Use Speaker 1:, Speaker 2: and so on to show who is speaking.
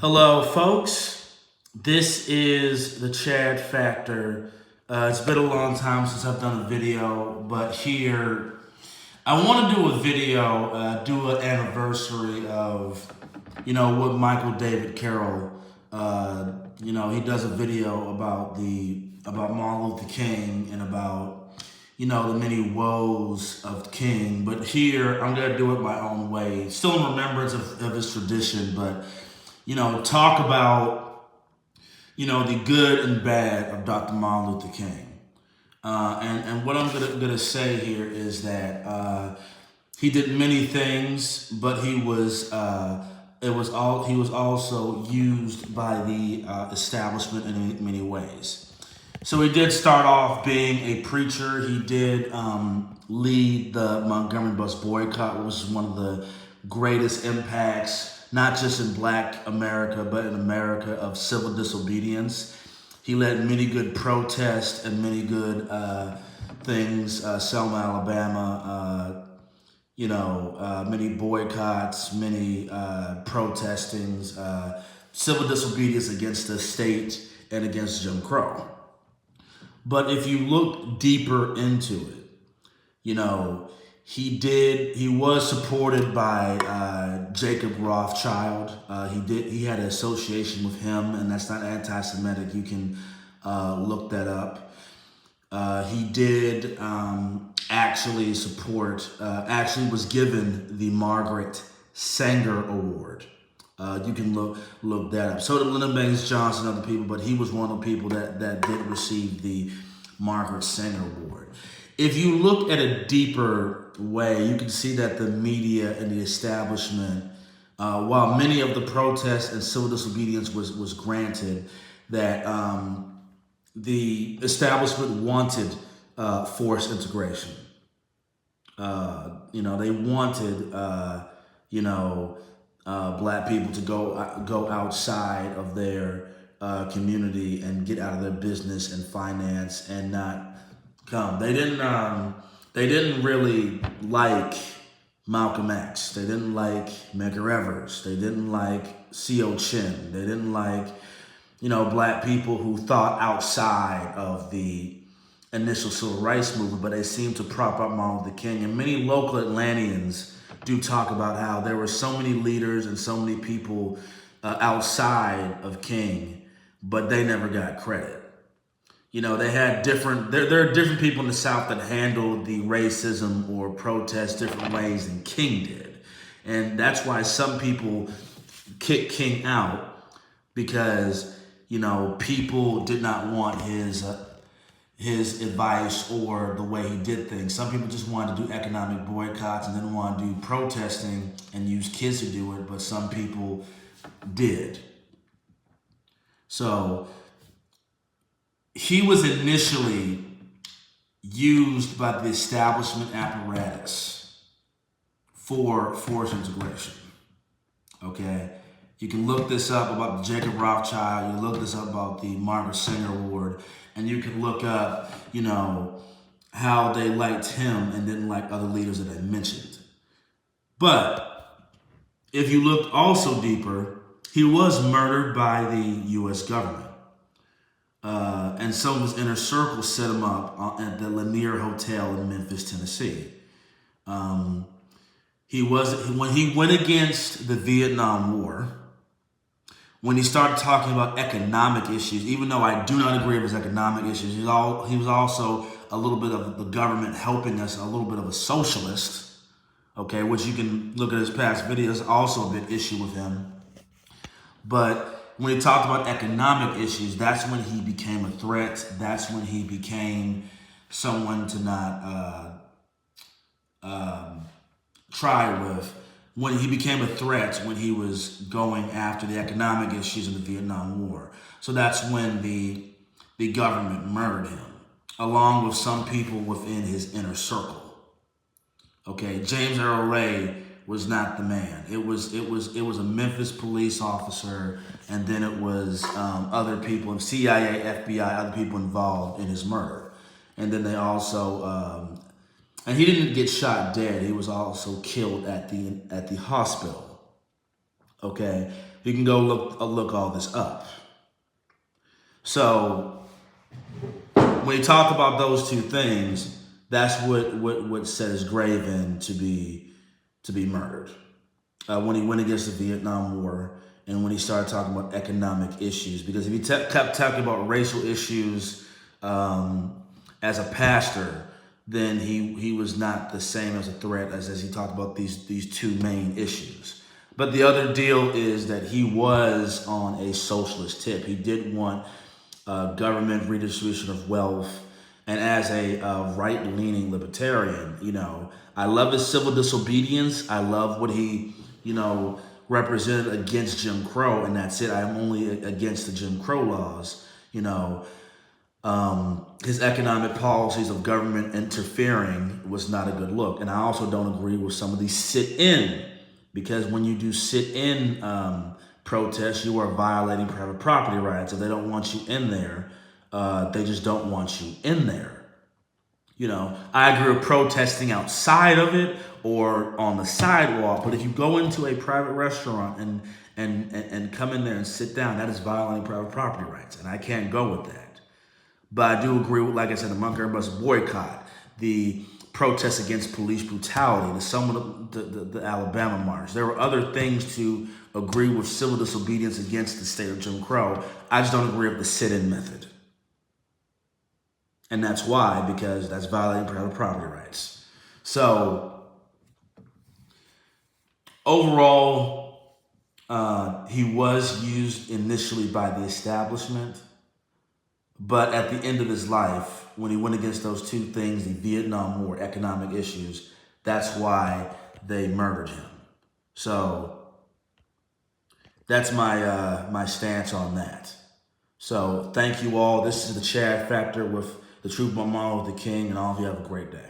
Speaker 1: Hello, folks. This is the Chad Factor. It's been a long time since I've done a video, but here I want to do a video, do an anniversary of, what Michael David Carroll. He does a video about Martin Luther King and about the many woes of King. But here I'm gonna do it my own way, still in remembrance of his tradition, but talk about, the good and bad of Dr. Martin Luther King. And what I'm gonna say here is that he did many things, but he was also used by the establishment in many ways. So he did start off being a preacher. He did lead the Montgomery bus boycott, which was one of the greatest impacts, not just in Black America, but in America, of civil disobedience. He led many good protests and many good things, Selma, Alabama, many boycotts, many protestings, civil disobedience against the state and against Jim Crow. But if you look deeper into it, he was supported by Jacob Rothschild. He had an association with him, and that's not anti-Semitic. You can look that up. He did actually was given the Margaret Sanger Award. You can look that up. So did Lyndon Baines Johnson and other people, but he was one of the people that did receive the Margaret Sanger Award. If you look at a deeper way, you can see that the media and the establishment, while many of the protests and civil disobedience was granted, that the establishment wanted forced integration. They wanted, Black people to go outside of their community and get out of their business and finance and not come. They didn't really like Malcolm X. They didn't like Medgar Evers. They didn't like C.O. Chin. They didn't like, Black people who thought outside of the initial civil rights movement, but they seemed to prop up Martin Luther King. And many local Atlanteans do talk about how there were so many leaders and so many people outside of King, but they never got credit. They had there are different people in the South that handled the racism or protest different ways than King did. And that's why some people kick King out, because, people did not want his advice or the way he did things. Some people just wanted to do economic boycotts and didn't want to do protesting and use kids to do it, but some people did. So he was initially used by the establishment apparatus for forced integration. Okay? You can look this up about Jacob Rothschild. You can look this up about the Margaret Sanger Award. And you can look up, how they liked him and didn't like other leaders that I mentioned. But if you look also deeper, he was murdered by the U.S. government. And some of his inner circle set him up at the Lanier Hotel in Memphis, Tennessee. When he went against the Vietnam War, when he started talking about economic issues, even though I do not agree with his economic issues, he was also a little bit of the government helping us, a little bit of a socialist, okay, which you can look at his past videos, also a big issue with him. But when he talked about economic issues, that's when he became a threat. That's when he became someone to not try with. When he became a threat, when he was going after the economic issues in the Vietnam War. So that's when the government murdered him, along with some people within his inner circle. Okay, James Earl Ray was not the man. It was a Memphis police officer, and then it was other people, CIA, FBI, other people involved in his murder. And then they also and he didn't get shot dead. He was also killed at the hospital. Okay, you can go look all this up. So when he talked about those two things, that's what set his grave in to be murdered. When he went against the Vietnam War and when he started talking about economic issues, because if he kept talking about racial issues as a pastor, then he was not the same as a threat as he talked about these two main issues. But the other deal is that he was on a socialist tip. He did want government redistribution of wealth. And as a right-leaning libertarian, I love his civil disobedience. I love what he, represented against Jim Crow, and that's it. I'm only against the Jim Crow laws. His economic policies of government interfering was not a good look. And I also don't agree with some of these sit-in, because when you do sit-in protests, you are violating private property rights. If they don't want you in there, they just don't want you in there. I agree with protesting outside of it or on the sidewalk, but if you go into a private restaurant and come in there and sit down, that is violating private property rights, and I can't go with that. But I do agree with, like I said, the Montgomery bus boycott, the protests against police brutality, the Alabama march. There were other things to agree with civil disobedience against the state of Jim Crow. I just don't agree with the sit-in method. And that's why, because that's violating private property rights. So overall, he was used initially by the establishment. But at the end of his life, when he went against those two things, the Vietnam War, economic issues, that's why they murdered him. So that's my stance on that. So thank you all. This is the Chad Factor with the Truth by Martin Luther King, and all of you have a great day.